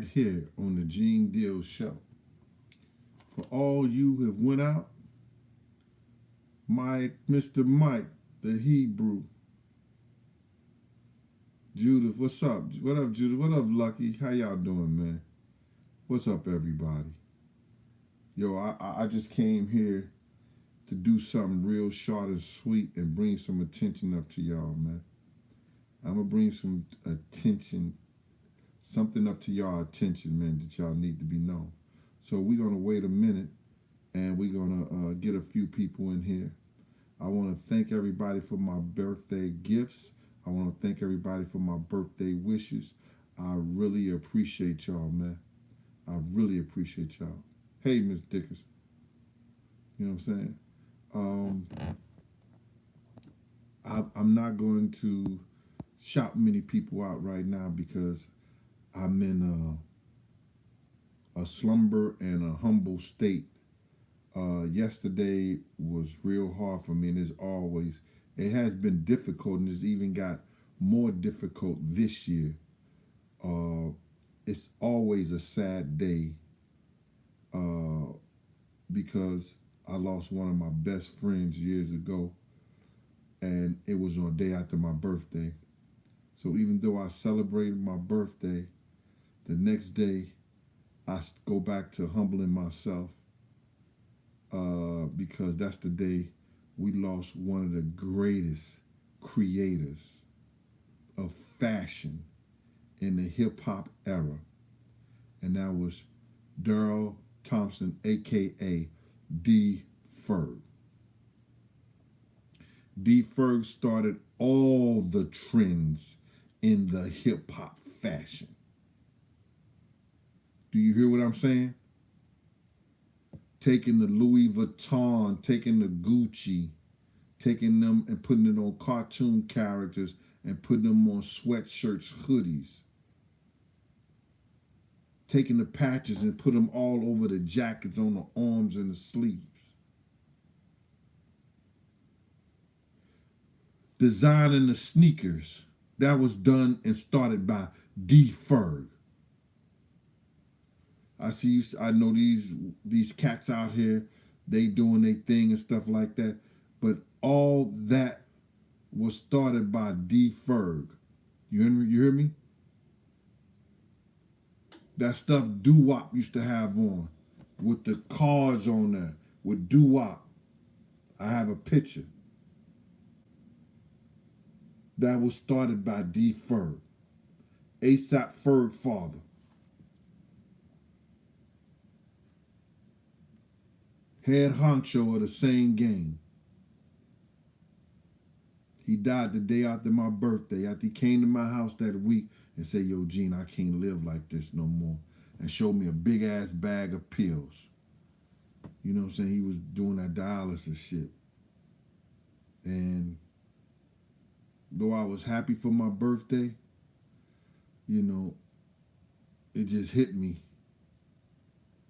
here on the Gene Deal Show. For all you who have went out, Mr. Mike, the Hebrew, Judith, what's up? What up, Judith? What up, Lucky? How y'all doing, man? What's up, everybody? Yo, I just came here to do something real short and sweet and bring some attention up to y'all, man. I'm going to bring some attention, something up to y'all attention, man, that y'all need to be known. So we're going to wait a minute and we're going to get a few people in here. I want to thank everybody for my birthday gifts. I want to thank everybody for my birthday wishes. I really appreciate y'all, man. I really appreciate y'all. Hey, Miss Dickerson. You know what I'm saying? I'm not going to shout many people out right now because I'm in a slumber and a humble state. Yesterday was real hard for me, and as always, it has been difficult, and it's even got more difficult this year. It's always a sad day because I lost one of my best friends years ago, and it was on a day after my birthday. So even though I celebrated my birthday, the next day I go back to humbling myself because that's the day we lost one of the greatest creators of fashion in the hip-hop era, and that was Daryl Thompson, a.k.a. D Ferg. D Ferg started all the trends in the hip-hop fashion. Do you hear what I'm saying? Taking the Louis Vuitton, taking the Gucci, taking them and putting it on cartoon characters and putting them on sweatshirts, hoodies. Taking the patches and put them all over the jackets, on the arms and the sleeves. Designing the sneakers. That was done and started by D Ferg. I know these cats out here, they doing their thing and stuff like that, but all that was started by D Ferg. You hear me? That stuff doo-wop used to have on with the cars on there with doo-wop. I have a picture. That was started by D Ferg. ASAP Ferg father. Head honcho of the same game. He died the day after my birthday, after he came to my house that week and said, yo, Gene, I can't live like this no more. And showed me a big-ass bag of pills. You know what I'm saying? He was doing that dialysis shit. And though I was happy for my birthday, you know, it just hit me.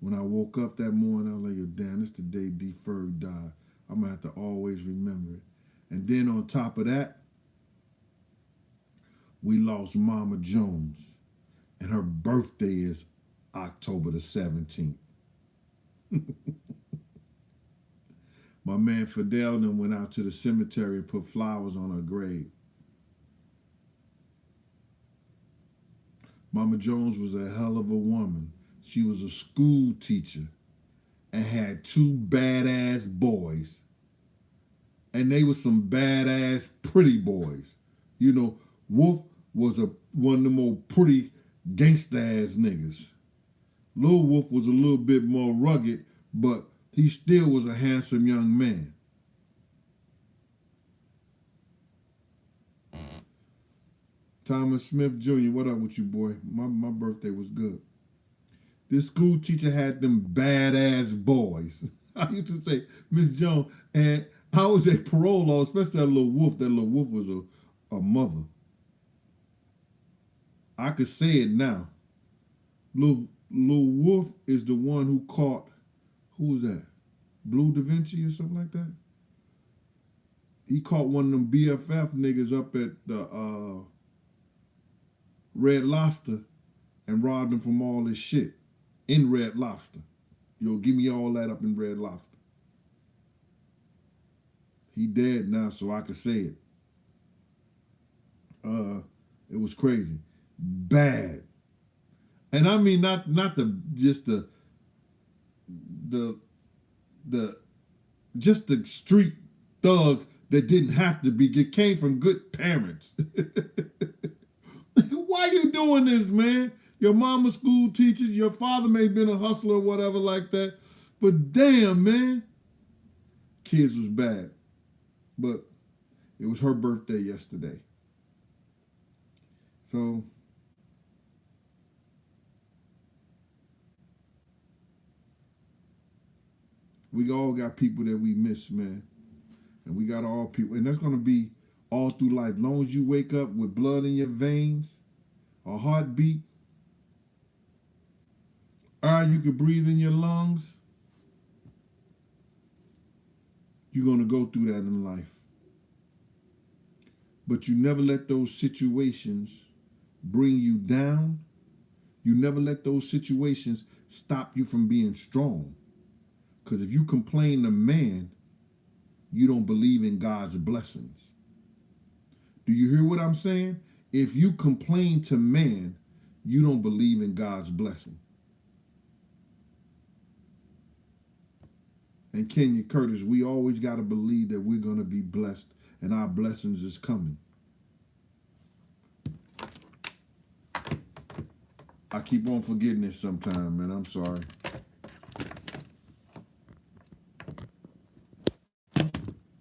When I woke up that morning, I was like, yo, damn, this is the day D Ferg died. I'm going to have to always remember it. And then on top of that, we lost Mama Jones. And her birthday is October the 17th. My man Fidel then went out to the cemetery and put flowers on her grave. Mama Jones was a hell of a woman. She was a school teacher and had two badass boys. And they were some badass pretty boys. You know, Wolf was one of the more pretty gangsta ass niggas. Lil Wolf was a little bit more rugged, but he still was a handsome young man. Thomas Smith Jr., what up with you, boy? My birthday was good. This school teacher had them badass boys. I used to say, Miss Jones, and I was a parole law, especially that little Wolf. That little Wolf was a mother. I could say it now. Lil Wolf is the one who caught, who was that? Blue Da Vinci or something like that? He caught one of them BFF niggas up at the Red Lobster and robbed him from all his shit in Red Lobster. Yo, give me all that up in Red Lobster. He dead now, so I could say it. It was crazy, bad, and I mean not the just the just the street thug that didn't have to be. It came from good parents. Why you doing this, man? Your mama school teacher, your father may have been a hustler or whatever like that, but damn, man, kids was bad. But it was her birthday yesterday. So we all got people that we miss, man. And we got all people, and that's gonna be all through life. Long as you wake up with blood in your veins, a heartbeat, air you can breathe in your lungs, you're gonna go through that in life. But you never let those situations bring you down. You never let those situations stop you from being strong. Because if you complain to man, you don't believe in God's blessings. Do you hear what I'm saying? If you complain to man, you don't believe in God's blessing. And Kenya Curtis, we always got to believe that we're going to be blessed and our blessings is coming. I keep on forgetting this sometime, man. I'm sorry.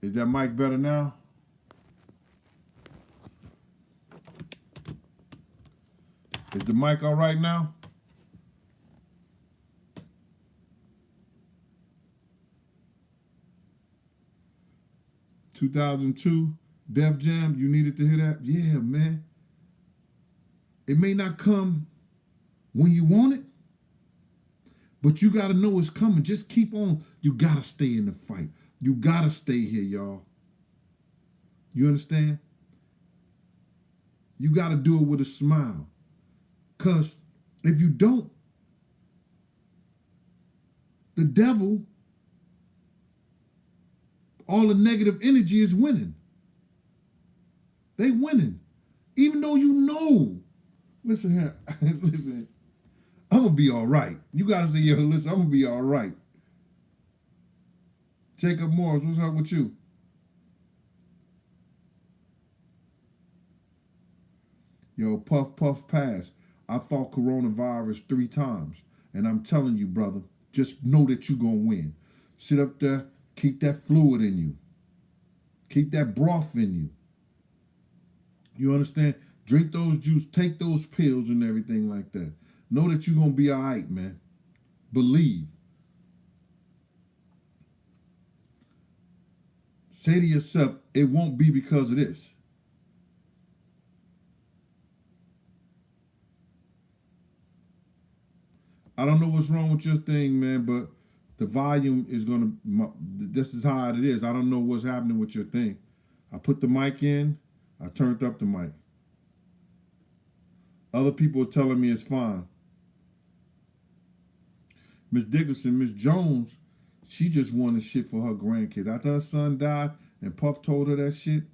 Is that mic better now? Is the mic all right now? (2002) Def Jam, you needed to hear that? Yeah, man. It may not come when you want it, but you got to know it's coming. Just keep on. You got to stay in the fight. You got to stay here, y'all. You understand? You got to do it with a smile. Because if you don't, the devil, all the negative energy is winning. They winning. Even though you know. Listen here. Listen. I'm going to be all right. You got to say, yo, listen, I'm going to be all right. Jacob Morris, what's up with you? Yo, puff, puff, pass. I fought coronavirus 3 times. And I'm telling you, brother, just know that you're going to win. Sit up there, keep that fluid in you. Keep that broth in you. You understand? Drink those juice, take those pills and everything like that. Know that you're going to be all right, man. Believe. Say to yourself, it won't be because of this. I don't know what's wrong with your thing, man, but the volume is going to, this is how it is. I don't know what's happening with your thing. I put the mic in, I turned up the mic. Other people are telling me it's fine. Miss Dickerson, Miss Jones, she just wanted shit for her grandkids. After her son died and Puff told her that shit,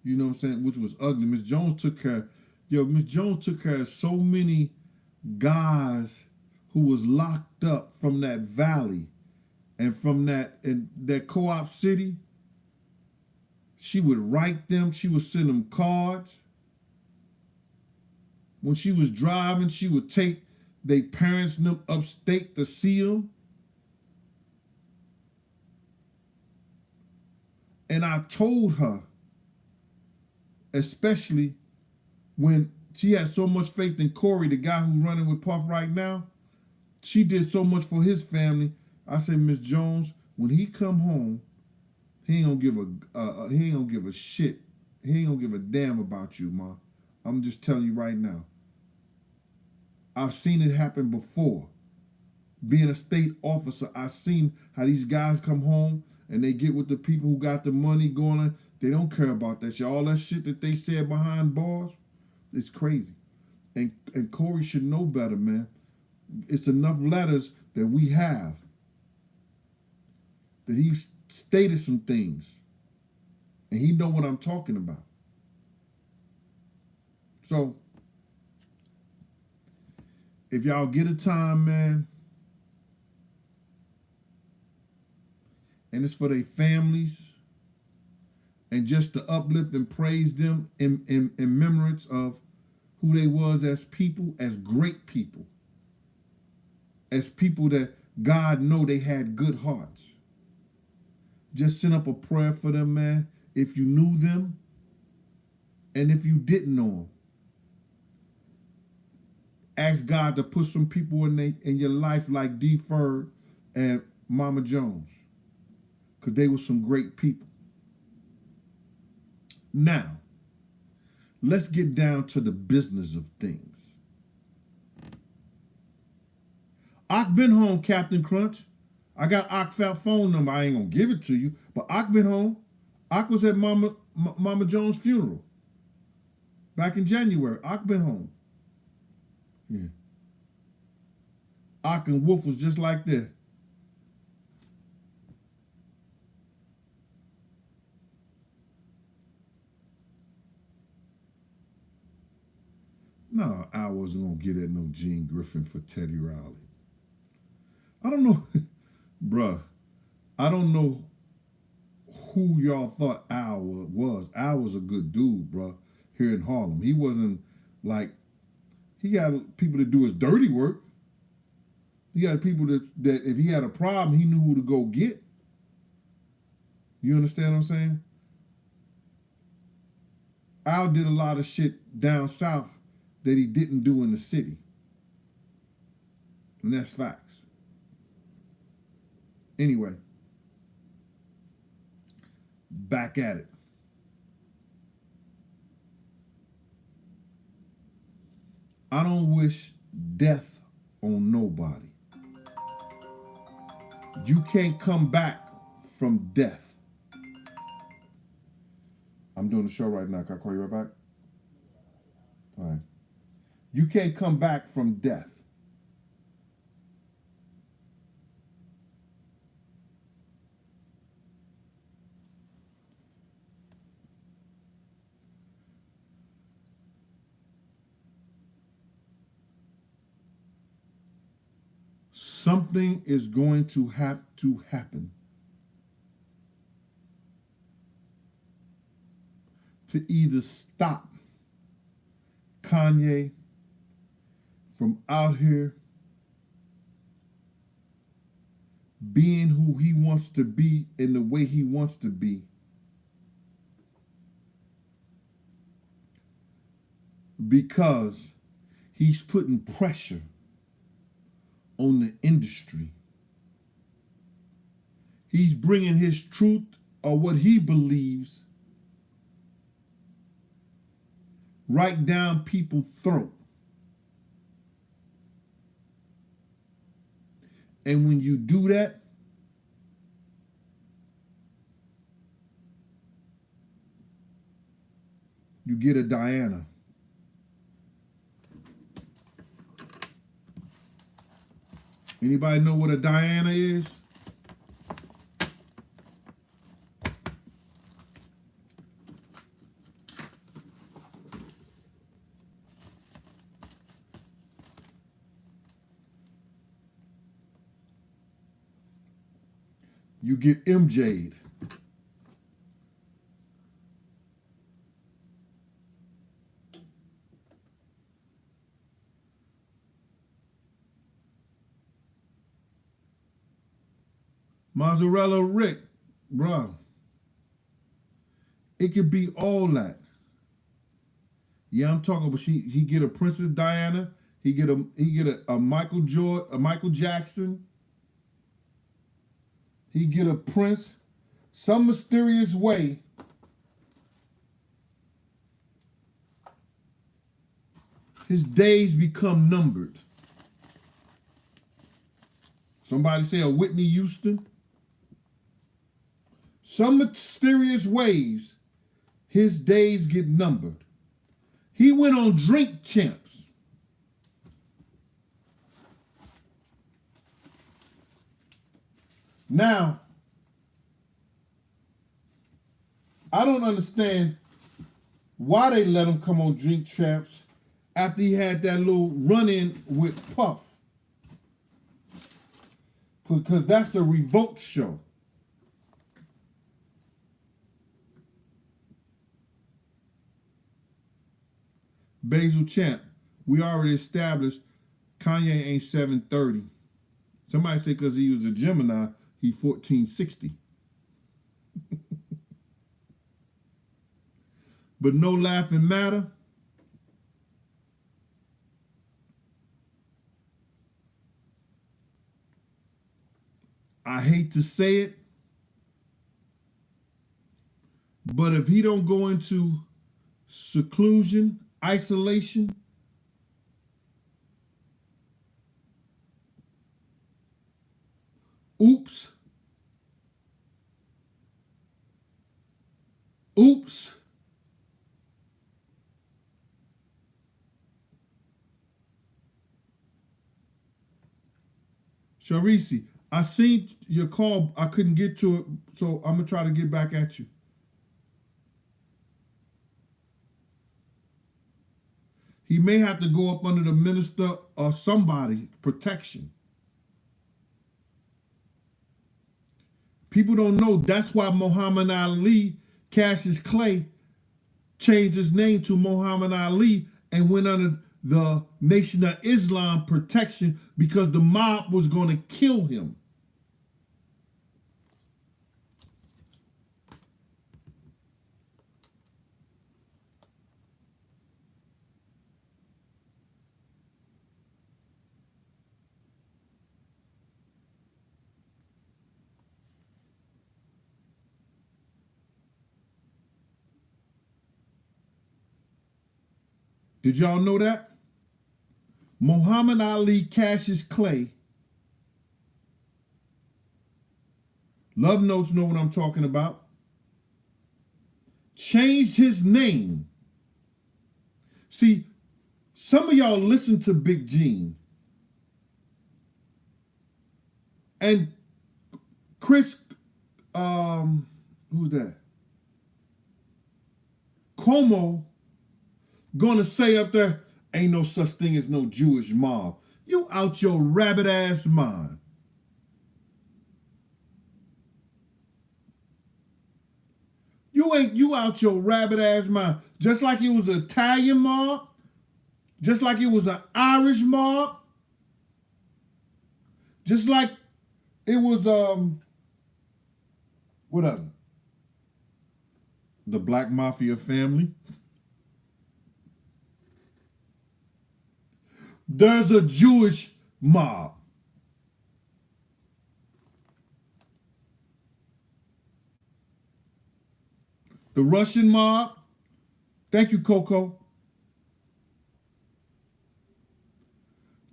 you know what I'm saying, which was ugly. Miss Jones took care, Miss Jones took care of so many guys who was locked up from that valley and from that co-op city. She would write them, she would send them cards. When she was driving, she would take their parents upstate to see them. And I told her, especially when she had so much faith in Corey, the guy who's running with Puff right now, she did so much for his family. I said, Miss Jones, when he come home, he ain't gonna give a shit. He ain't gonna give a damn about you, Ma. I'm just telling you right now. I've seen it happen before. Being a state officer, I've seen how these guys come home and they get with the people who got the money going on. They don't care about that shit. All that shit that they said behind bars, it's crazy. And Corey should know better, man. It's enough letters that we have that he stated some things, and he know what I'm talking about. So, if y'all get a time, man, and it's for their families, and just to uplift and praise them in remembrance of who they was as people, as great people, as people that God know they had good hearts. Just send up a prayer for them, man, if you knew them and if you didn't know them. Ask God to put some people in your life like D Ferg and Mama Jones, because they were some great people. Now, let's get down to the business of things. Ak been home, Captain Crunch. I got Ak phone number. I ain't gonna give it to you, but Ak been home. Ak was at Mama Jones' funeral back in January. Ak been home. Yeah. Ak and Wolf was just like that. No, I wasn't gonna get at no Gene Griffin for Teddy Riley. I don't know, bruh. I don't know who y'all thought Al was. Al was a good dude, bruh, here in Harlem. He wasn't like, he got people to do his dirty work. He got people that if he had a problem, he knew who to go get. You understand what I'm saying? Al did a lot of shit down south that he didn't do in the city. And that's facts. Anyway, back at it. I don't wish death on nobody. You can't come back from death. I'm doing the show right now. Can I call you right back? All right. You can't come back from death. Something is going to have to happen to either stop Kanye from out here being who he wants to be in the way he wants to be, because he's putting pressure on the industry. He's bringing his truth or what he believes right down people's throat. And when you do that, you get a Diana. Anybody know what a Diana is? You get MJ'd. Mozzarella Rick, bruh. It could be all that. Yeah, I'm talking about he get a Princess Diana, he get a Michael Jordan, a Michael Jackson, he get a Prince, some mysterious way. His days become numbered. Somebody say a Whitney Houston. Some mysterious ways, his days get numbered. He went on Drink Champs Now, I don't understand why they let him come on Drink Champs after he had that little run-in with Puff. Because that's a revolt show. Basil Champ, we already established Kanye ain't 730. Somebody say because he was a Gemini, he 1460. But no laughing matter. I hate to say it, but if he don't go into seclusion, isolation, oops. Sharisi, I seen your call. I couldn't get to it, so I'm going to try to get back at you. He may have to go up under the minister or somebody protection. People don't know that's why Muhammad Ali, Cassius Clay, changed his name to Muhammad Ali and went under the Nation of Islam protection because the mob was going to kill him. Did y'all know that? Muhammad Ali, Cassius Clay, Love Notes know what I'm talking about, changed his name. See, some of y'all listen to Big Gene and Chris, who's that? Como gonna say up there, ain't no such thing as no Jewish mob. You out your rabbit ass mind. You out your rabbit ass mind. Just like it was an Italian mob, just like it was an Irish mob, just like it was whatever. The Black Mafia family. There's a Jewish mob. The Russian mob. Thank you, Coco.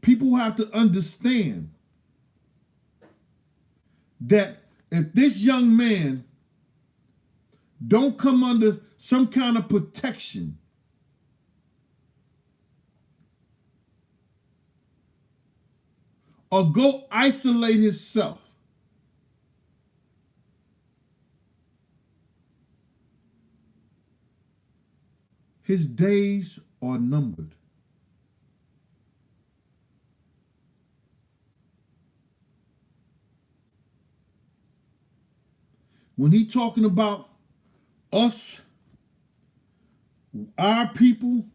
People have to understand that if this young man don't come under some kind of protection, or go isolate himself, his days are numbered. When he talking about us, our people,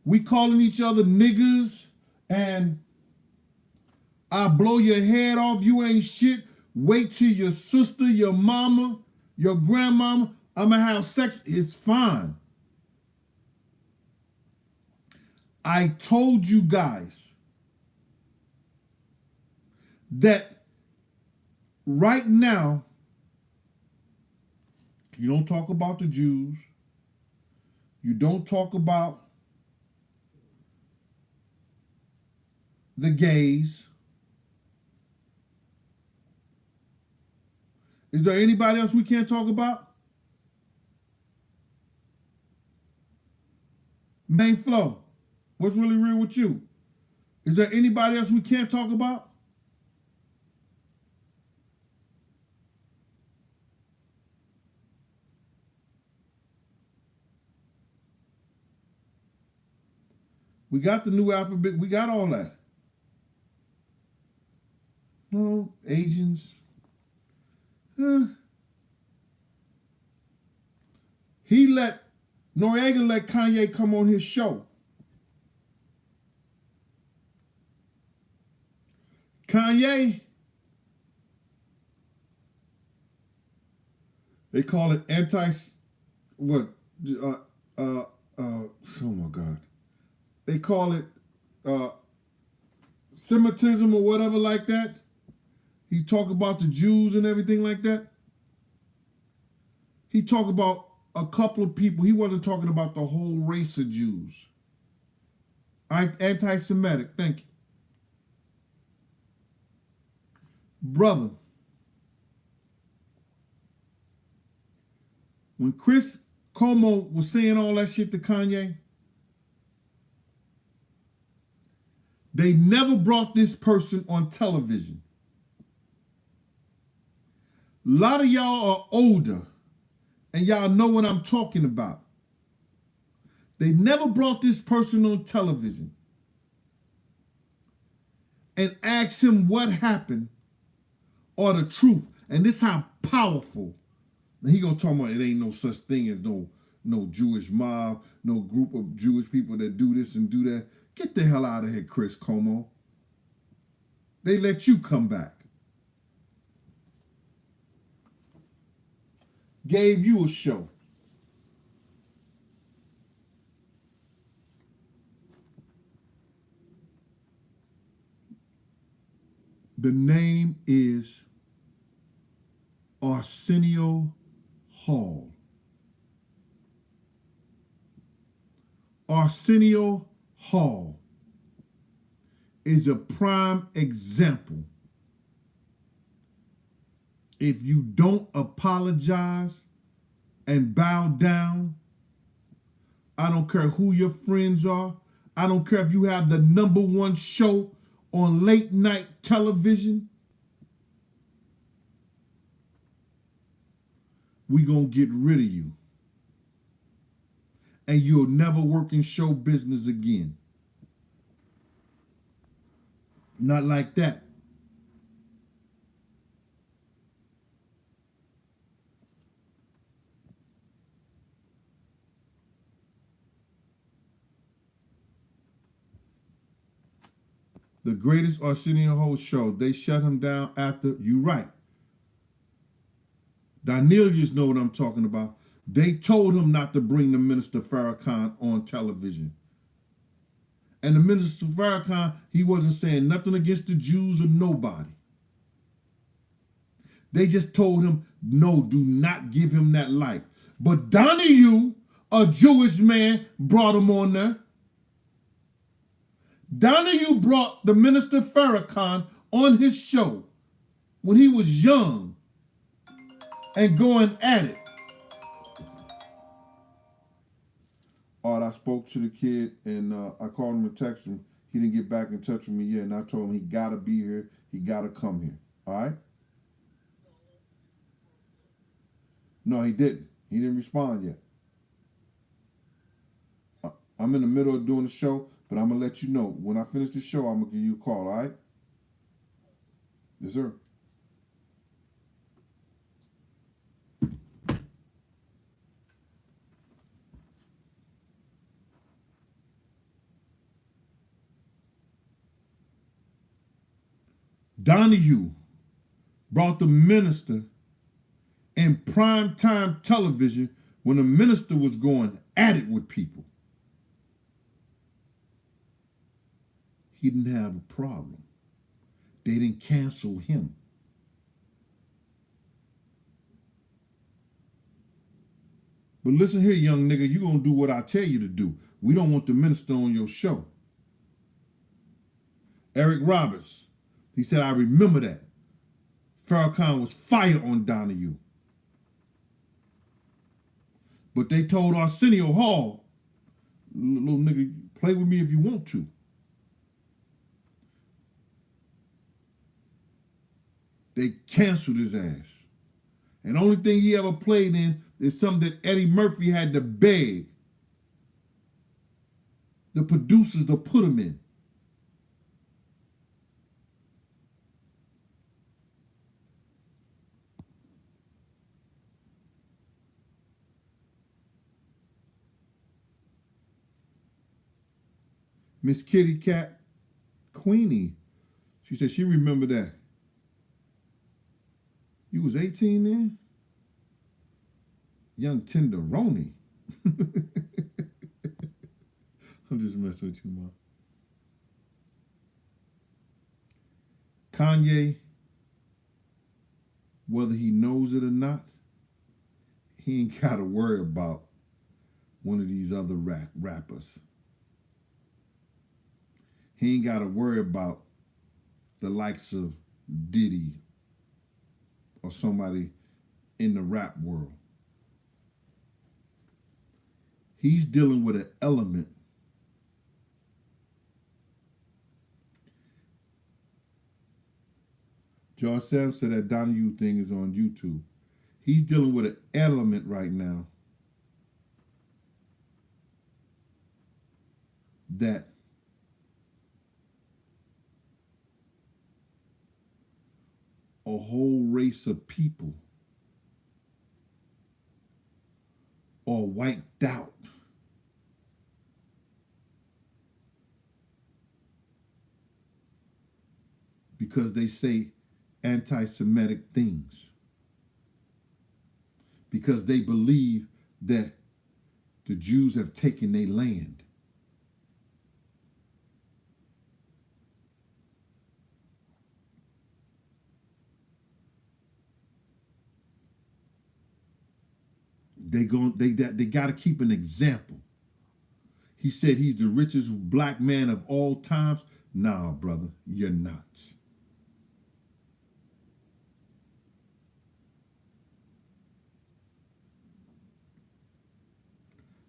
we calling each other niggas and I blow your head off, you ain't shit. Wait till your sister, your mama, your grandmama, I'm gonna have sex. It's fine. I told you guys that right now, you don't talk about the Jews. You don't talk about the gays. Is there anybody else we can't talk about? Main Flow, what's really real with you? Is there anybody else we can't talk about? We got the new alphabet. We got all that. No, Asians. Noriega let Kanye come on his show. Kanye, they call it oh my God. They call it Semitism or whatever like that. He talk about the Jews and everything like that. He talked about a couple of people. He wasn't talking about the whole race of Jews. Anti-Semitic, thank you. Brother, when Chris Cuomo was saying all that shit to Kanye, they never brought this person on television. A lot of y'all are older, and y'all know what I'm talking about. They never brought this person on television and asked him what happened or the truth. And this how powerful. And he gonna talk about it ain't no such thing as no Jewish mob, no group of Jewish people that do this and do that. Get the hell out of here, Chris Cuomo. They let you come back. Gave you a show. The name is Arsenio Hall. Arsenio Hall is a prime example. If you don't apologize and bow down, I don't care who your friends are. I don't care if you have the #1 show on late night television. We gonna get rid of you. And you'll never work in show business again. Not like that. The greatest Arsenio Hall show, they shut him down after, you right. Danielius know what I'm talking about. They told him not to bring the Minister Farrakhan on television. And the Minister Farrakhan, he wasn't saying nothing against the Jews or nobody. They just told him, no, do not give him that light. But Donahue, a Jewish man, brought him on there. Donahue brought the Minister Farrakhan on his show when he was young and going at it. All right, I spoke to the kid and I called him and texted him. He didn't get back in touch with me yet, and I told him he got to be here. He got to come here. All right? No, he didn't. He didn't respond yet. I'm in the middle of doing the show, but I'm going to let you know. When I finish the show, I'm going to give you a call, all right? Yes, sir. Donahue brought the minister in primetime television when the minister was going at it with people. He didn't have a problem. They didn't cancel him. But listen here, young nigga, you're going to do what I tell you to do. We don't want the minister on your show. Eric Roberts, he said, I remember that. Farrakhan was fired on Donahue. But they told Arsenio Hall, little nigga, play with me if you want to. They canceled his ass. And the only thing he ever played in is something that Eddie Murphy had to beg the producers to put him in. Miss Kitty Cat Queenie, she said she remembered that. You was 18 then? Young tenderoni. I'm just messing with you, Mom. Kanye, whether he knows it or not, he ain't got to worry about one of these other rappers. He ain't got to worry about the likes of Diddy or somebody in the rap world. He's dealing with an element George Sam said that Donahue thing is on YouTube. He's dealing with an element right now that a whole race of people are wiped out because they say anti-Semitic things, because they believe that the Jews have taken their land. They got to keep an example. He said he's the richest black man of all times. Nah, brother, you're not.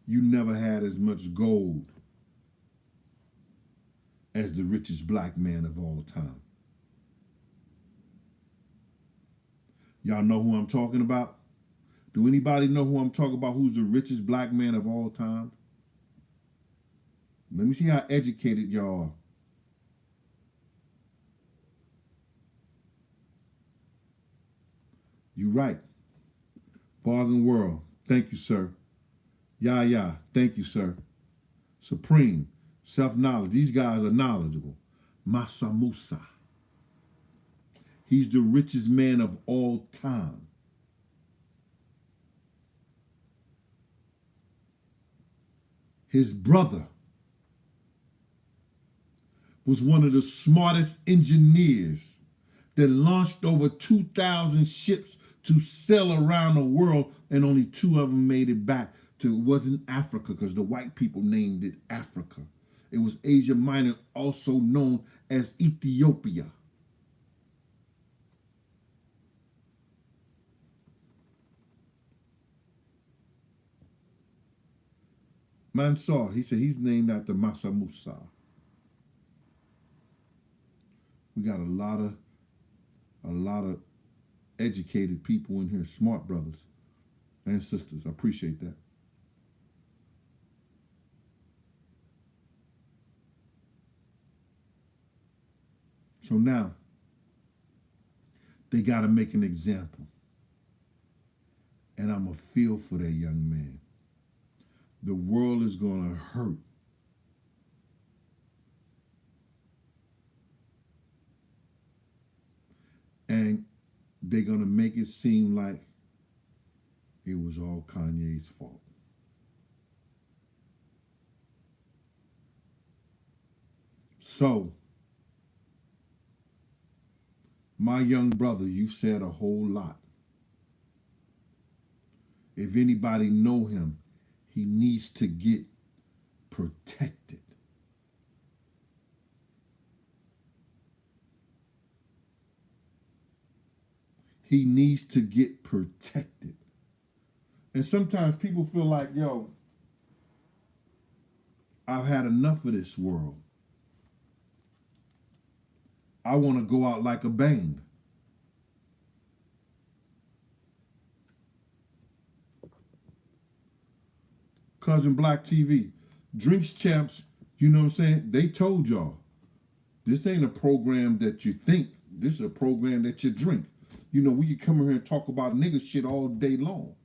You never had as much gold as the richest black man of all time. Y'all know who I'm talking about? Do anybody know who I'm talking about? Who's the richest black man of all time? Let me see how educated y'all are. You right. Bargain World. Thank you, sir. Yeah. Thank you, sir. Supreme. Self-knowledge. These guys are knowledgeable. Masa Musa. He's the richest man of all time. His brother was one of the smartest engineers that launched over 2,000 ships to sail around the world, and only 2 of them made it back to, it wasn't Africa because the white people named it Africa. It was Asia Minor, also known as Ethiopia. Mansour, he said he's named after Masa Musa. We got a lot of educated people in here, smart brothers and sisters. I appreciate that. So now, they got to make an example. And I'm a feel for that young man. The world is going to hurt. And they're going to make it seem like it was all Kanye's fault. So, my young brother, you've said a whole lot. If anybody know him, he needs to get protected. He needs to get protected. And sometimes people feel like, yo, I've had enough of this world. I want to go out like a bang. Cousin Black TV. Drinks Champs, you know what I'm saying? They told y'all, this ain't a program that you think. This is a program that you drink. You know, we can come here and talk about nigga shit all day long.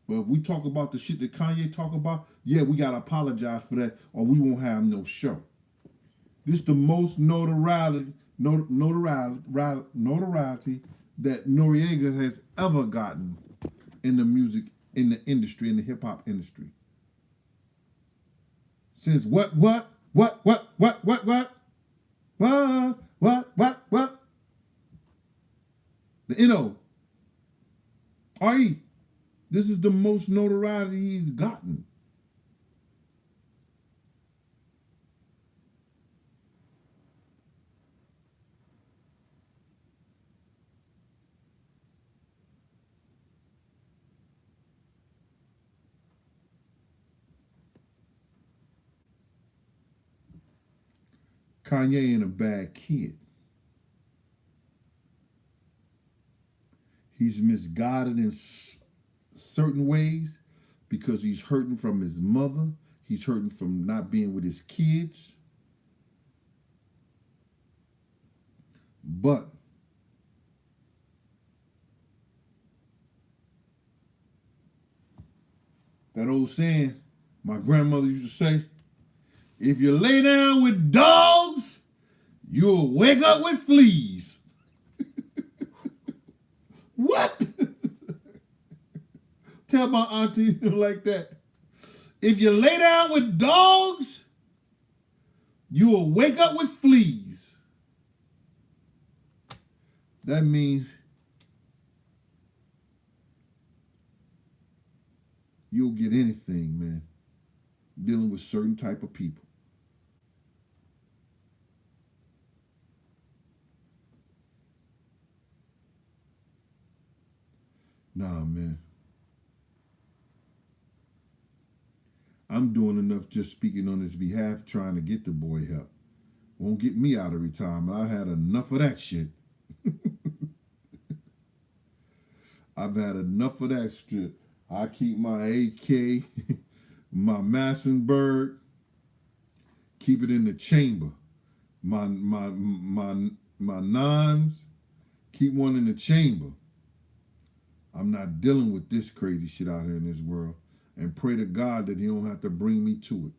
But if we talk about the shit that Kanye talk about, yeah, we gotta apologize for that, or we won't have no show. This is the most notoriety that Noriega has ever gotten in the music, in the industry, in the hip hop industry. Since what? The N-O-R-E. This is the most notoriety he's gotten. Kanye ain't a bad kid. He's misguided in certain ways because he's hurting from his mother. He's hurting from not being with his kids. But that old saying my grandmother used to say, if you lay down with dogs, you'll wake up with fleas. What? Tell my auntie like that. If you lay down with dogs, you will wake up with fleas. That means you'll get anything, man, dealing with certain type of people. Nah, man. I'm doing enough just speaking on his behalf, trying to get the boy help. Won't get me out of retirement. I had enough of that shit. I've had enough of that shit. I keep my AK, my Massenberg, keep it in the chamber. My nines, keep one in the chamber. I'm not dealing with this crazy shit out here in this world. And pray to God that he don't have to bring me to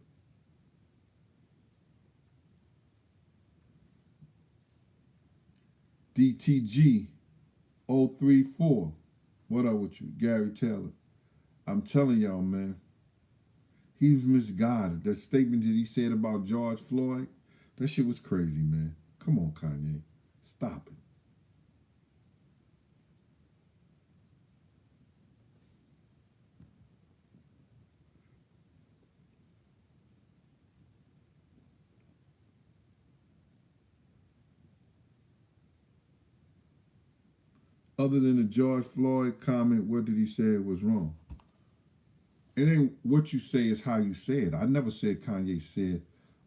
it. DTG 034. What up with you? Gary Taylor. I'm telling y'all, man. He was misguided. That statement that he said about George Floyd, that shit was crazy, man. Come on, Kanye. Stop it. Other than the George Floyd comment, what did he say was wrong? It ain't what you say, is how you say it. I never said Kanye said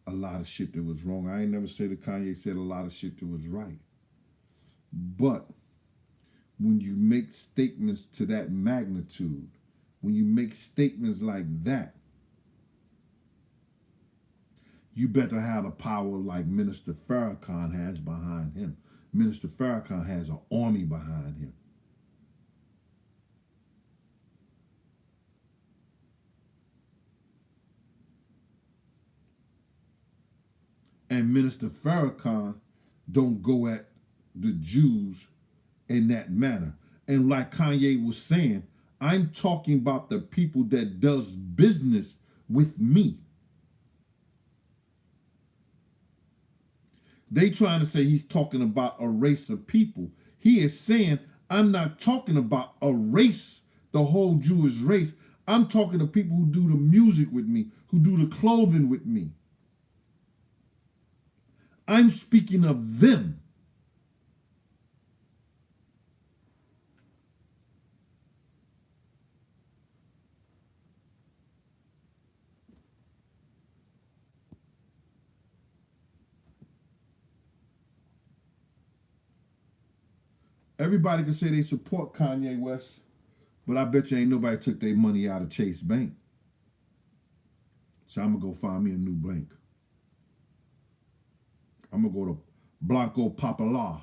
a lot of shit that was wrong. I ain't never said that Kanye said a lot of shit that was right. But when you make statements to that magnitude, when you make statements like that, you better have the power like Minister Farrakhan has behind him. Minister Farrakhan has an army behind him. And Minister Farrakhan don't go at the Jews in that manner. And like Kanye was saying, I'm talking about the people that does business with me. They trying to say he's talking about a race of people. He is saying, I'm not talking about a race, the whole Jewish race. I'm talking to people who do the music with me, who do the clothing with me. I'm speaking of them. Everybody can say they support Kanye West, but I bet you ain't nobody took their money out of Chase Bank. So I'm gonna go find me a new blank. I'm gonna go to Blanco Popular.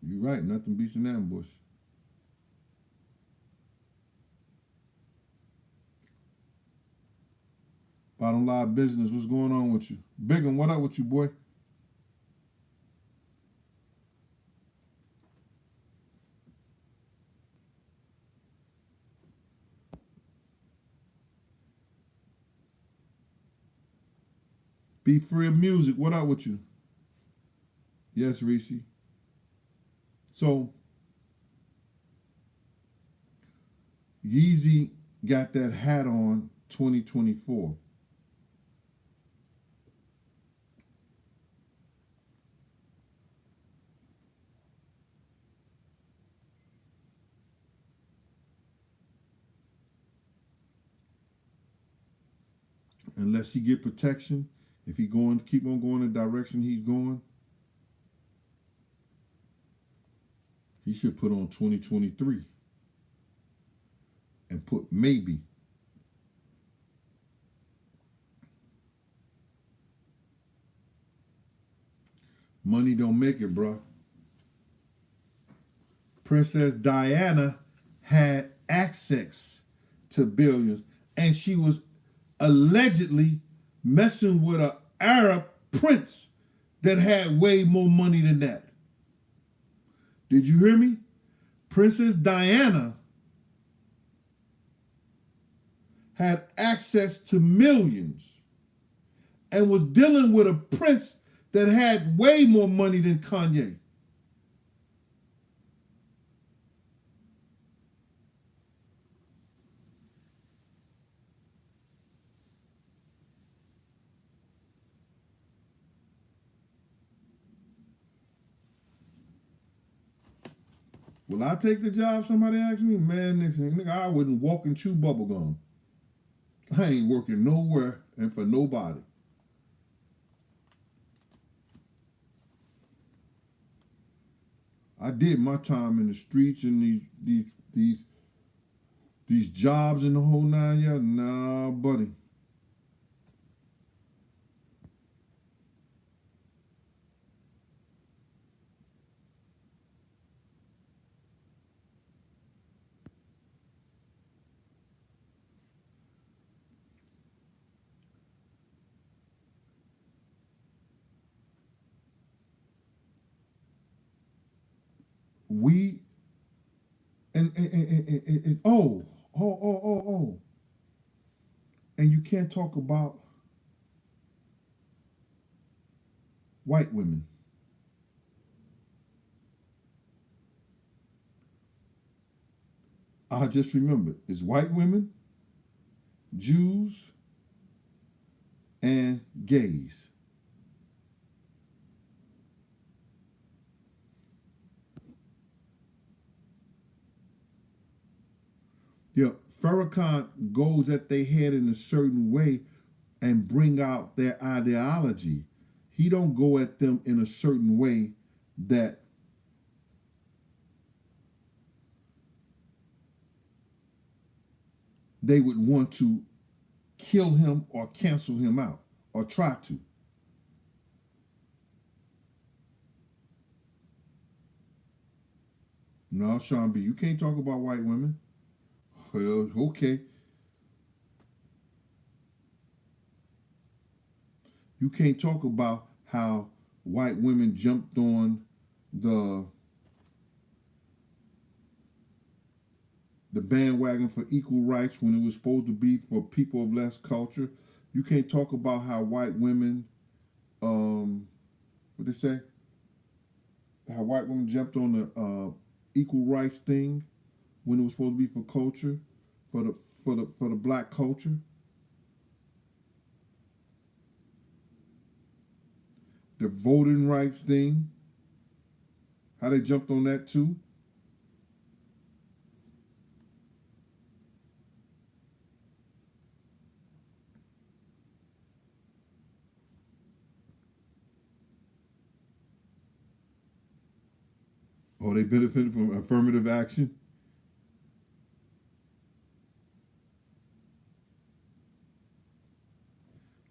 You're right, nothing beats an ambush. Bottom line business, what's going on with you? Biggin, what up with you, boy? Be free of music, what up with you? Yes, Reese. So, Yeezy got that hat on 2024. Unless he get protection, if he keep on going the direction he's going, he should put on 2023 and put maybe. Money don't make it, bro. Princess Diana had access to billions, and she was allegedly messing with an Arab prince that had way more money than that. Did you hear me? Princess Diana had access to millions and was dealing with a prince that had way more money than Kanye. Will I take the job? Somebody asked me. Man, nigga, I wouldn't walk and chew bubblegum. I ain't working nowhere and for nobody. I did my time in the streets and these jobs in the whole 9 years. Nah, buddy. We and oh. And you can't talk about white women. I just remembered. It's white women, Jews, and gays. Yeah, Farrakhan goes at their head in a certain way and bring out their ideology. He don't go at them in a certain way that they would want to kill him or cancel him out or try to. No, Sean B., you can't talk about white women. Well, okay. You can't talk about how white women jumped on the bandwagon for equal rights when it was supposed to be for people of less culture. You can't talk about how white women, what they say, how white women jumped on the equal rights thing when it was supposed to be for culture, for the black culture. The voting rights thing, how they jumped on that too. Oh, they benefited from affirmative action.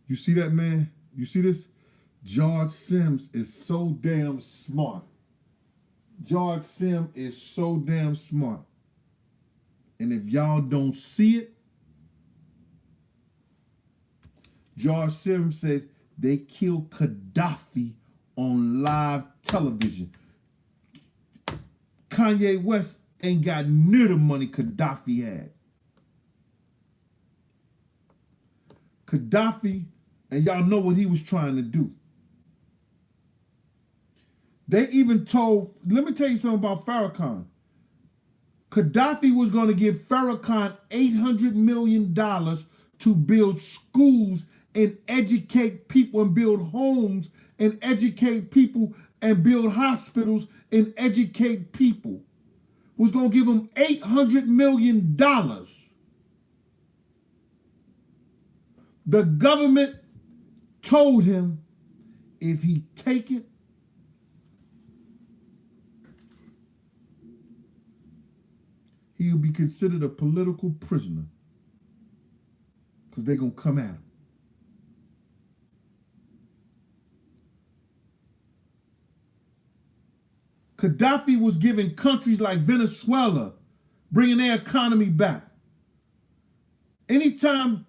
You see that, man? You see this? George Sims is so damn smart. George Sims is so damn smart. And if y'all don't see it, George Sims said they killed Gaddafi on live television. Kanye West ain't got near the money Gaddafi had. Gaddafi, and y'all know what he was trying to do. They even told, let me tell you something about Farrakhan. Gaddafi was going to give Farrakhan $800 million to build schools and educate people and build homes and educate people and build hospitals and educate people. Was going to give him $800 million. The government told him if he take it, he'll be considered a political prisoner because they're going to come at him. Gaddafi was giving countries like Venezuela, bringing their economy back. Anytime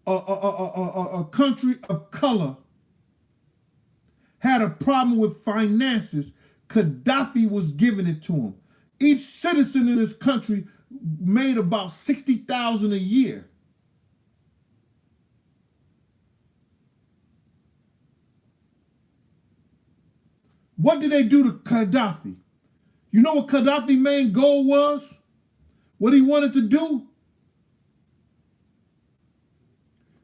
a country of color had a problem with finances, Gaddafi was giving it to them. Each citizen in this country made about $60,000 a year. What did they do to Gaddafi? You know what Gaddafi's main goal was? What he wanted to do?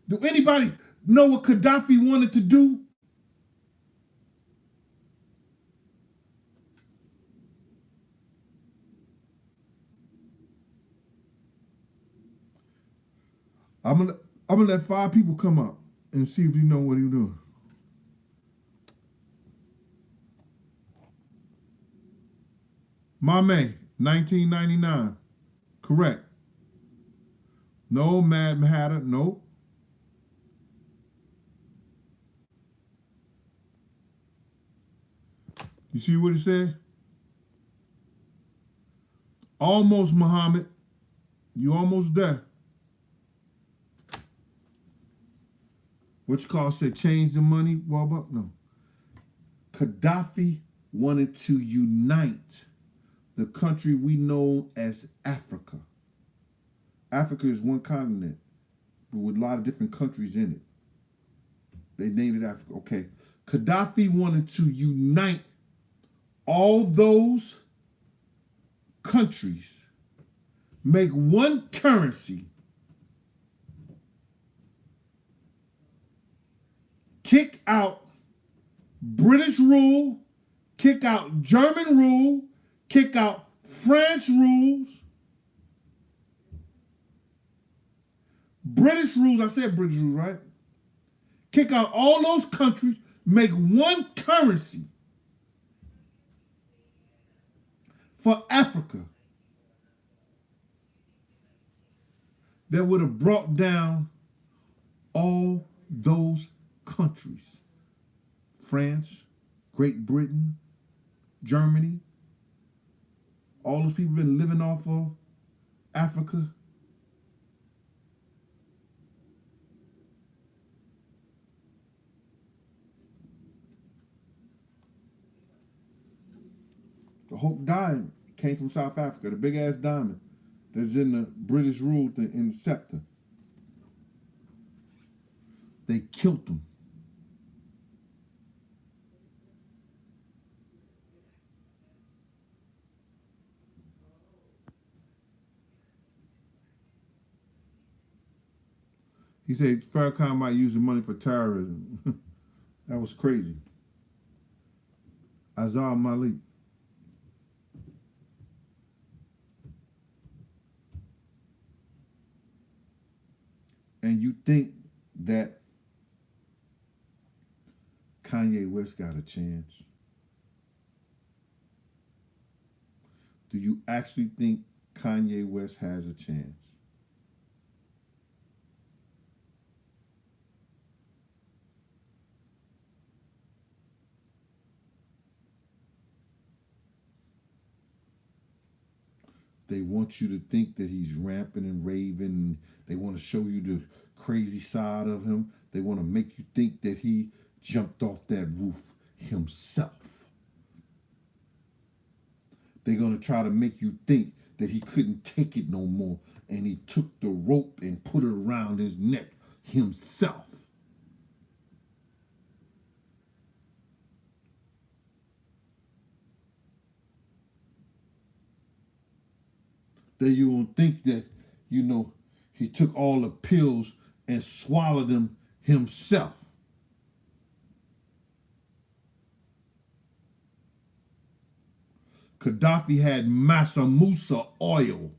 Do anybody know what Gaddafi wanted to do? I'm gonna let 5 people come up and see if you know what he's doing. Mame, 1999. Correct. No, Mad Hatter. Nope. You see what it said? Almost, Muhammad. You almost there. What you call said change the money, Warbuck? No. Gaddafi wanted to unite the country we know as Africa. Africa is one continent, but with a lot of different countries in it. They named it Africa. Okay. Gaddafi wanted to unite all those countries, make one currency, kick out British rule, kick out German rule, kick out France rules, British rules, I said British rules, right? Kick out all those countries, make one currency for Africa that would have brought down all those countries. France, Great Britain, Germany, all those people been living off of Africa. The Hope Diamond came from South Africa, the big ass diamond that's in the British rule in the scepter. They killed them. He said Farrakhan might use the money for terrorism. That was crazy. Azar Malik. And you think that Kanye West got a chance? Do you actually think Kanye West has a chance? They want you to think that he's ramping and raving. They want to show you the crazy side of him. They want to make you think that he jumped off that roof himself. They're going to try to make you think that he couldn't take it no more and he took the rope and put it around his neck himself. Then you won't think that, he took all the pills and swallowed them himself. Gaddafi had Massa Musa oil.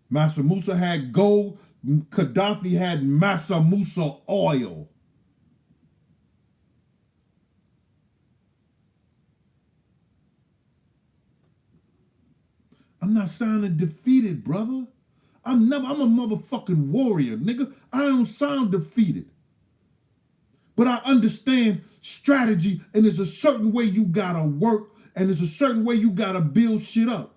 Massa Musa had gold. Gaddafi had Massa Musa oil. I'm not sounding defeated, brother. I'm a motherfucking warrior, nigga. I don't sound defeated. But I understand strategy, and there's a certain way you gotta work, and there's a certain way you gotta build shit up.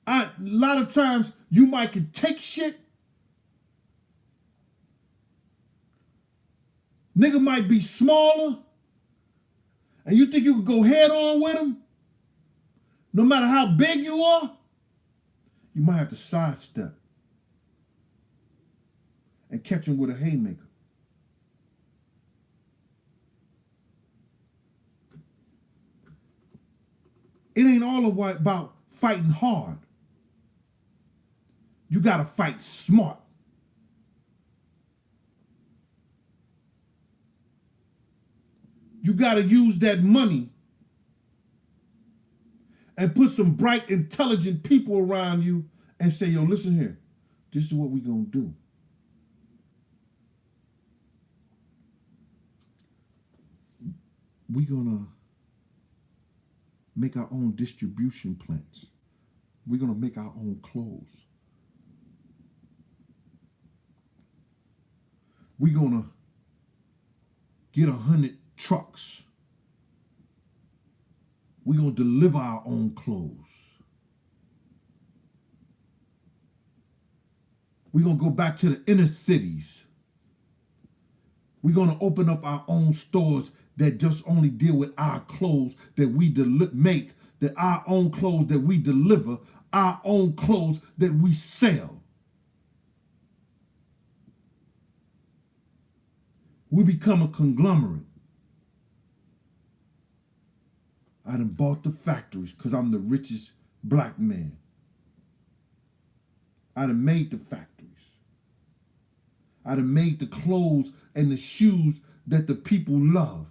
A lot of times you might can take shit. Nigga might be smaller, and you think you could go head on with him. No matter how big you are, you might have to sidestep and catch him with a haymaker. It ain't all about fighting hard. You gotta fight smart. You gotta use that money and put some bright, intelligent people around you and say, yo, listen here, this is what we gonna do. We gonna make our own distribution plants. We're gonna make our own clothes. We're gonna get 100 trucks. We're going to deliver our own clothes. We're going to go back to the inner cities. We're going to open up our own stores that just only deal with our clothes that we make, that our own clothes that we deliver, our own clothes that we sell. We become a conglomerate. I done bought the factories because I'm the richest black man. I done made the factories. I done made the clothes and the shoes that the people love.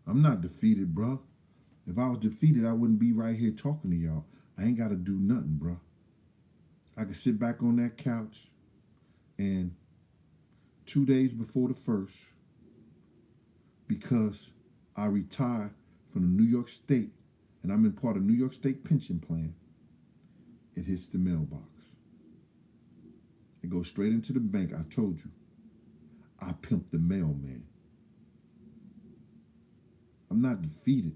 I'm not defeated, bro. If I was defeated, I wouldn't be right here talking to y'all. I ain't got to do nothing, bro. I can sit back on that couch and 2 days before the 1st, because I retired from the New York State and I'm in part of New York State pension plan, it hits the mailbox. It goes straight into the bank. I told you, I pimped the mailman. I'm not defeated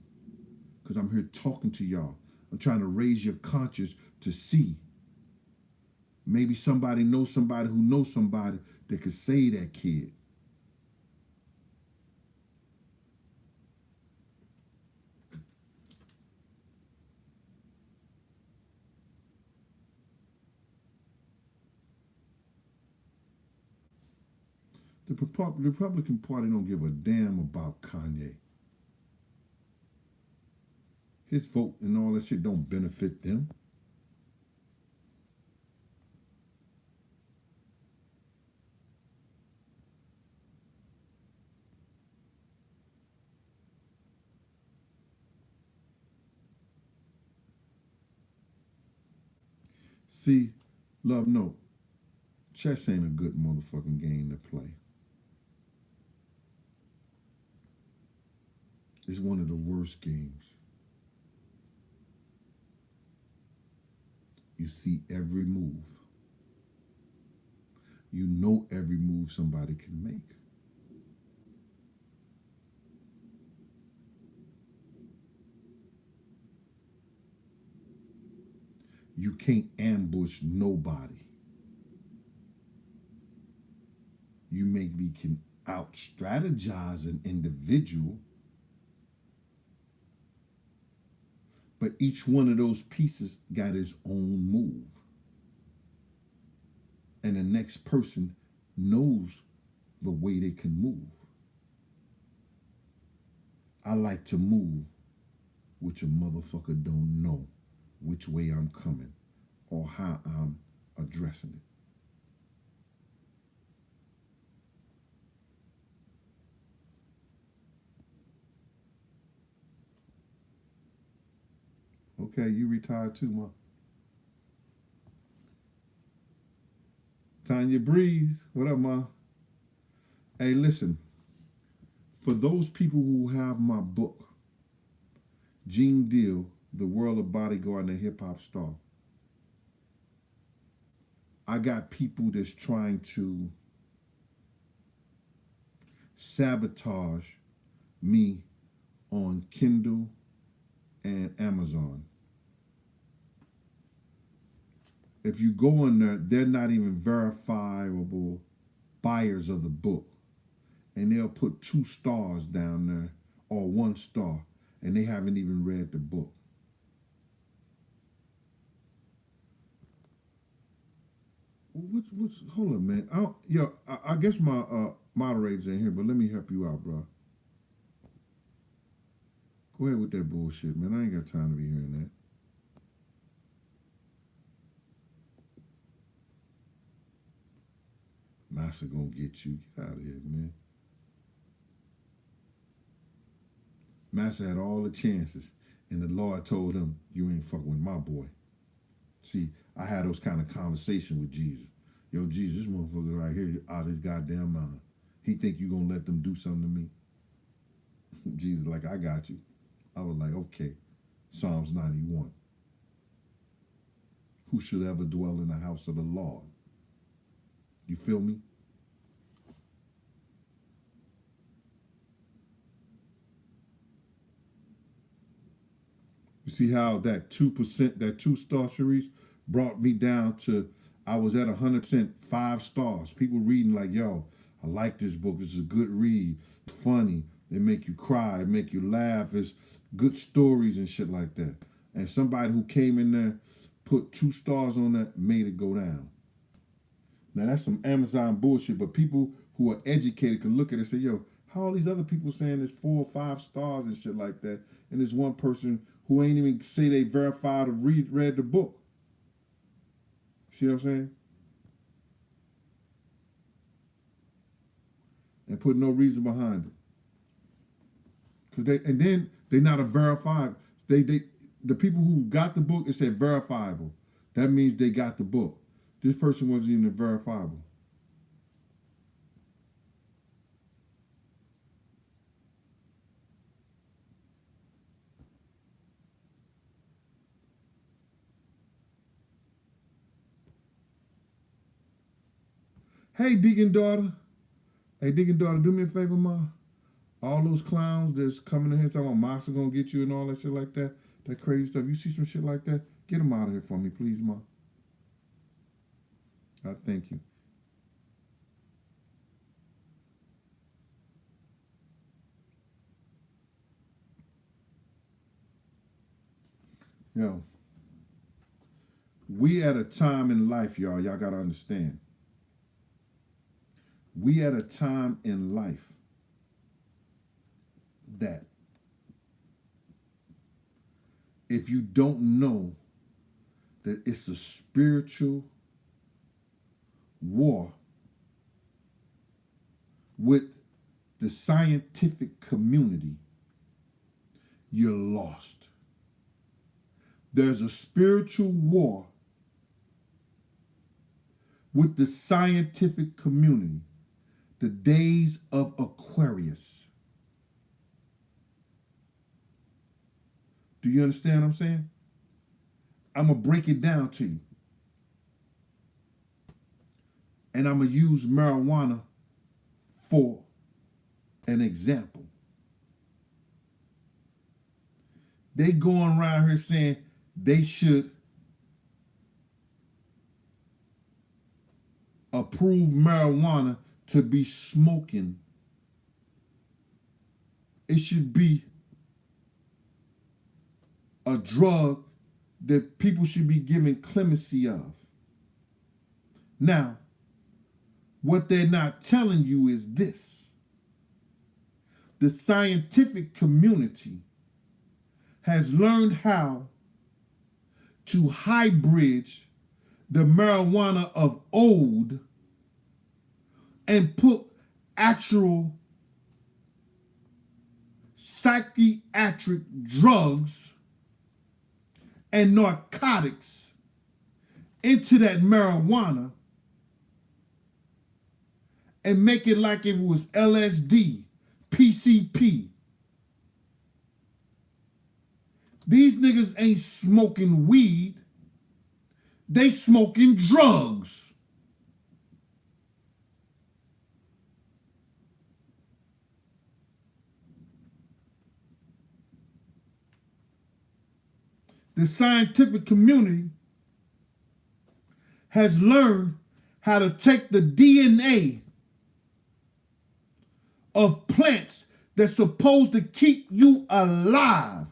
because I'm here talking to y'all. I'm trying to raise your conscience to see. Maybe somebody knows somebody who knows somebody that could save that kid. The Republican Party don't give a damn about Kanye. His vote and all that shit don't benefit them. See, love, no. Chess ain't a good motherfucking game to play. It's one of the worst games. You see every move. You know every move somebody can make. You can't ambush nobody. You maybe can out strategize an individual, but each one of those pieces got his own move. And the next person knows the way they can move. I like to move which a motherfucker don't know which way I'm coming or how I'm addressing it. Okay, you retired too, ma. Tanya Breeze, what up, ma? Hey, listen, for those people who have my book, Gene Deal, The World of Bodyguard and a Hip Hop Star, I got people that's trying to sabotage me on Kindle and Amazon. If you go in there, they're not even verifiable buyers of the book. And they'll put 2 stars down there or 1 star, and they haven't even read the book. Hold up, man. I guess my moderator's in here, but let me help you out, bro. Go ahead with that bullshit, man. I ain't got time to be hearing that. Massa gonna get you. Get out of here, man. Massa had all the chances, and the Lord told him, you ain't fucking with my boy. See, I had those kind of conversations with Jesus. Yo, Jesus, this motherfucker right here out of his goddamn mind. He think you gonna let them do something to me? Jesus, like, I got you. I was like, okay. Psalms 91. Who should ever dwell in the house of the Lord? You feel me? You see how that 2%, that 2-star series brought me down to, I was at 100%, 5 stars. People reading like, yo, I like this book. This is a good read. It's funny. It make you cry. It make you laugh. It's good stories and shit like that. And somebody who came in there, put 2 stars on that, made it go down. Now that's some Amazon bullshit, but people who are educated can look at it and say, yo, how all these other people saying it's 4 or 5 stars and shit like that, and there's one person who ain't even say they verified or read the book. See what I'm saying? And put no reason behind it. And then they not a verified. The people who got the book, it said verifiable. That means they got the book. This person wasn't even verifiable. Hey, Deacon daughter. Hey, Deacon daughter, do me a favor, ma. All those clowns that's coming in here talking about Massa gonna get you and all that shit like that, that crazy stuff. You see some shit like that? Get them out of here for me, please, ma. I thank you. Yo, we at a time in life, y'all. Y'all gotta understand. We at a time in life that if you don't know that it's a spiritual war with the scientific community, you're lost. There's a spiritual war with the scientific community, the days of Aquarius. Do you understand what I'm saying? I'm going to break it down to you. And I'm going to use marijuana for an example. They going around here saying they should approve marijuana to be smoking. It should be a drug that people should be given clemency of. Now, what they're not telling you is this. The scientific community has learned how to hybrid the marijuana of old and put actual psychiatric drugs and narcotics into that marijuana and make it like if it was LSD, PCP. These niggas ain't smoking weed. They smoking drugs. The scientific community has learned how to take the DNA of plants that's supposed to keep you alive.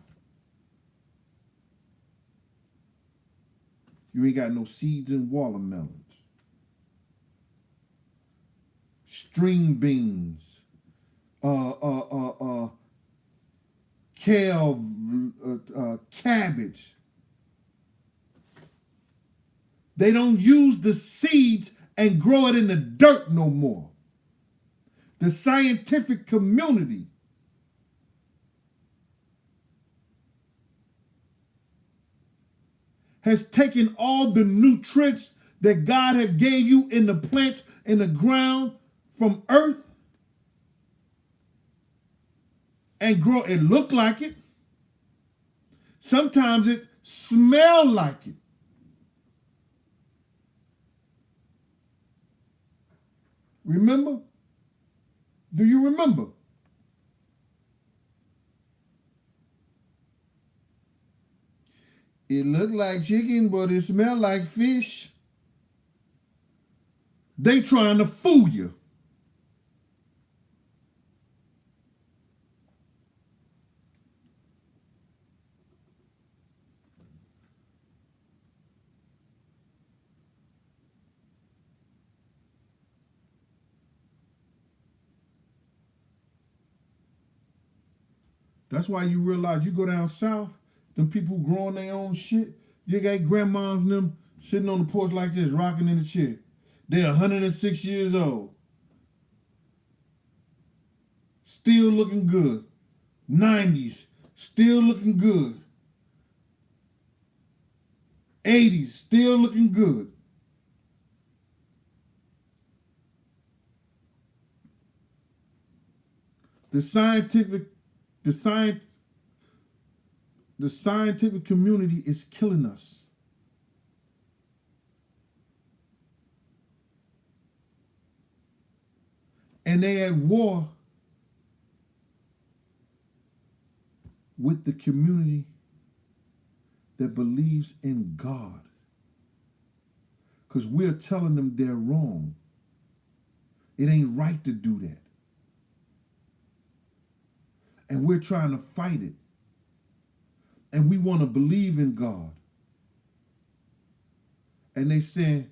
You ain't got no seeds in watermelons, string beans, kale, cabbage. They don't use the seeds and grow it in the dirt no more. The scientific community has taken all the nutrients that God had gave you in the plants, in the ground, from earth, and grow. It look like it. Sometimes it smell like it. Remember? Do you remember? It looked like chicken, but it smelled like fish. They trying to fool you. That's why you realize you go down south, them people growing their own shit, you got grandmas and them sitting on the porch like this, rocking in the chair. They're 106 years old. Still looking good. 90s, still looking good. 80s, still looking good. The scientific community is killing us. And they at war with the community that believes in God. Because we're telling them they're wrong. It ain't right to do that. And we're trying to fight it. And we want to believe in God. And they say,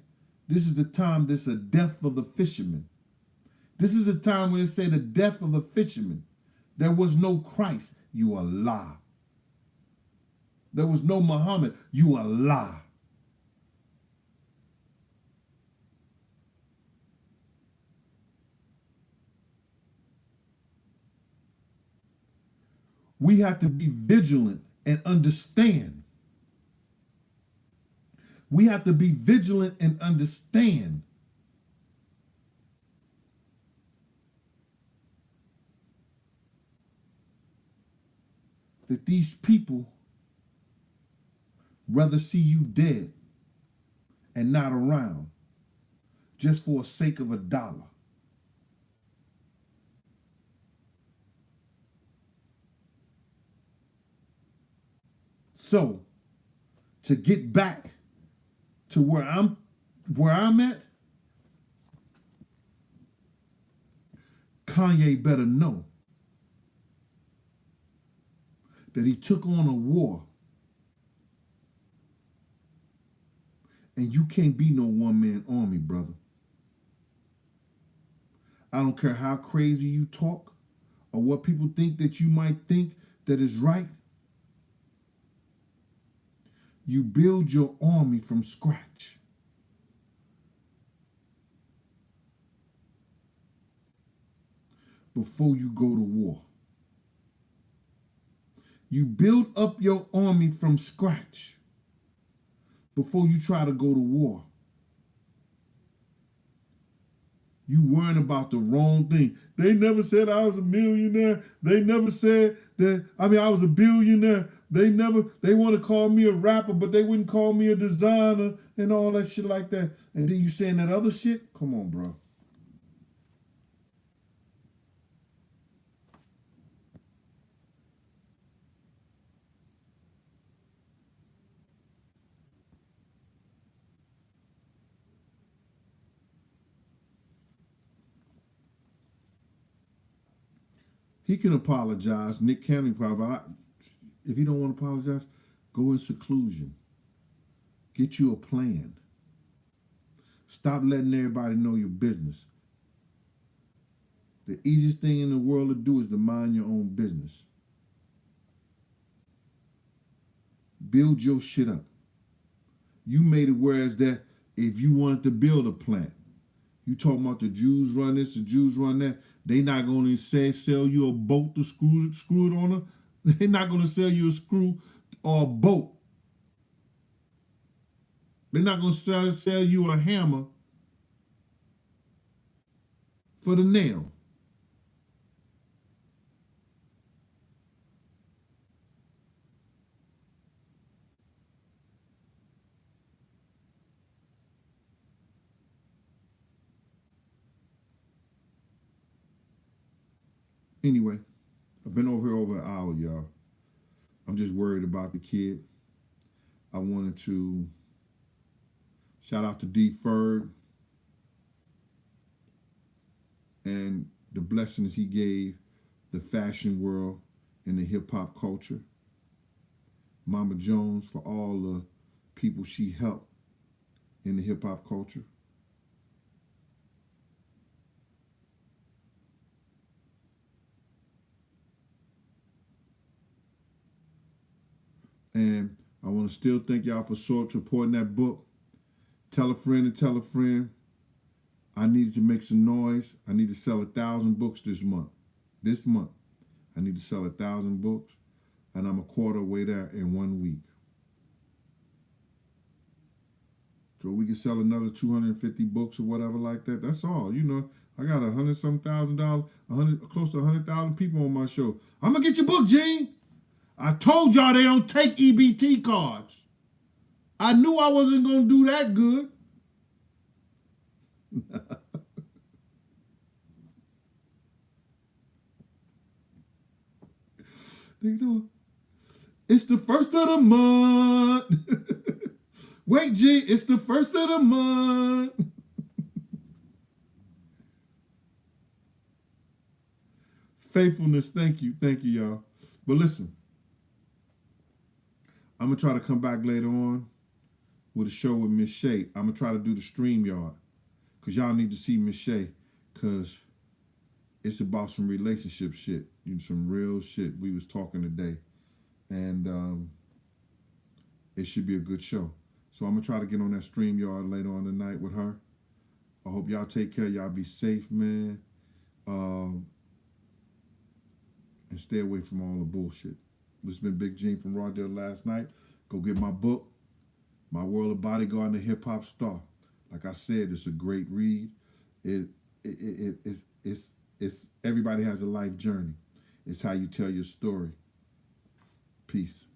this is the time there's a death of the fisherman. This is the time when they say the death of a fisherman. There was no Christ. You a lie. There was no Muhammad. You a lie. We have to be vigilant and understand. We have to be vigilant and understand that these people rather see you dead and not around just for the sake of $1. So, to get back to where I'm at, Kanye better know that he took on a war, and you can't be no one-man army, brother. I don't care how crazy you talk or what people think that you might think that is right. You build your army from scratch. Before you go to war. You build up your army from scratch before you try to go to war. You worrying about the wrong thing. They never said I was a millionaire. They never said that, I was a billionaire. They want to call me a rapper, but they wouldn't call me a designer and all that shit like that. And then you saying that other shit? Come on, bro. He can apologize. Nick Cannon apologize. If he don't want to apologize, go in seclusion. Get you a plan. Stop letting everybody know your business. The easiest thing in the world to do is to mind your own business. Build your shit up. You made it whereas that if you wanted to build a plant, you talking about the Jews run this, the Jews run that, they not going to sell you a boat to screw it on her. They're not going to sell you a screw or a boat. They're not going to sell you a hammer for the nail. Anyway, I've been over here over an hour, y'all. I'm just worried about the kid. I wanted to shout out to D Ferg and the blessings he gave the fashion world and the hip hop culture. Mama Jones for all the people she helped in the hip hop culture. And I want to still thank y'all for supporting that book. Tell a friend and tell a friend. I needed to make some noise. I need to sell 1,000 books this month. This month, I need to sell 1,000 books, and I'm a quarter way there in 1 week. So we can sell another 250 books or whatever like that. That's all. You know, I got $100,000, close to 100,000 people on my show. I'm gonna get your book, Gene. I told y'all they don't take EBT cards. I knew I wasn't gonna do that good. It's the first of the month. Wait, G, it's the first of the month. Faithfulness, thank you, y'all. But listen, I'm gonna try to come back later on with a show with Miss Shay. I'm gonna try to do the StreamYard because y'all need to see Miss Shay because it's about some relationship shit, some real shit. We was talking today, and it should be a good show. So I'm gonna try to get on that StreamYard later on tonight with her. I hope y'all take care. Y'all be safe, man, and stay away from all the bullshit. This has been Big Gene from Raw Deal Last Night. Go get my book, My World of Bodyguard and the Hip Hop Star. Like I said, it's a great read. It's everybody has a life journey. It's how you tell your story. Peace.